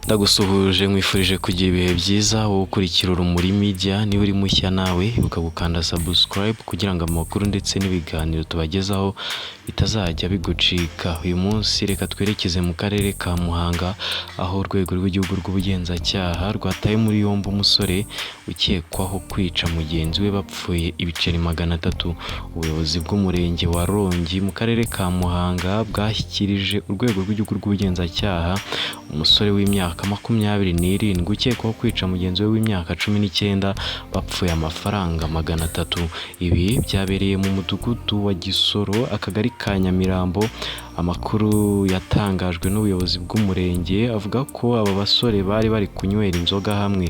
Ndagusuhuje nkwifurije kugira ibihe byiza wowe ukurikira Urumuri Media. Niba uri mushya nawe ukagukanda subscribe kugira ngo amakuru ndetse n'ibiganiro tubagezaho bitazajya bigucika. Uyu munsi reka twerekeze mu karere ka Muhanga aho urwego rw'igihugu rw'ubugenzacyaha rwataye muri yombi umusore ukekwaho kwica mugenzi we bapfuye ibiceri 300. Ubuyobozi bw'umurenge wa Rongi mu karere ka Muhanga bwashyikirije urwego rw'igihugu rw'ubugenzacyaha umusore w'imyaka 27 ukekwaho kwica mugenzi we w'imyaka 19 bapfuye amafaranga 300. Ibi byabereye mu mudugudu wa Gisoro, akagari ka Nyamirambo. Amakuru yatangajwe n'ubuyobozi bw'umurenge avuga ko aba basore bari kunywera inzoga hamwe,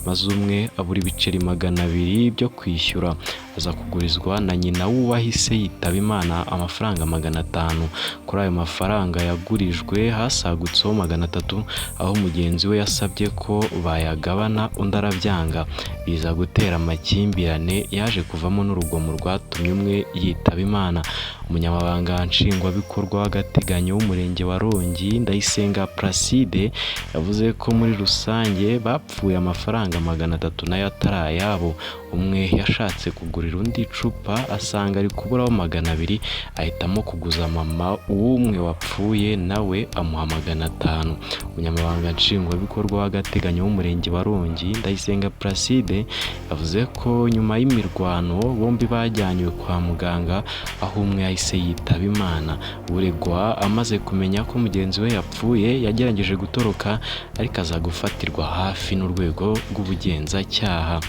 maze umwe abura ibiceri 200 byo kwishyura, aza kugurizwa na nyina w'uwahise yitaba Imana amafaranga 500. Kuri ayo mafaranga yagurijwe hasagutseho 300, aho mugenzi we yasabye ko bayagabana undi arabyanga, biza gutera amakimbirane yaje kuvamo n'urugomo rwatumye umwe yitaba Imana. Umunyamabanga nshingwabikorwa w'agateganyo w'umurenge wa Rongi, Ndayisenga Placide, yavuze ko muri rusange bapfuye amafaranga 300 nayo atari ayabo. Umwe yashatse kugurira undi icupa asanga ari kuburaho 200, ahitamo kuguza mama w'umwe wapfuye nawe amuha 500. Umunyamabanga nshingwabikorwa w'agateganyo w'umurenge wa Rongi, Ndayisenga Placide, yavuze ko nyuma y'imirwano bombi bajyanywe kwa muganga, aho umwe yahise yitaba Imana. Uregwa amaze kumenya ko mugenzi we yapfuye yagerageje gutoroka, ariko aza gufatirwa hafi n'urwego rw'ubugenzacyaha.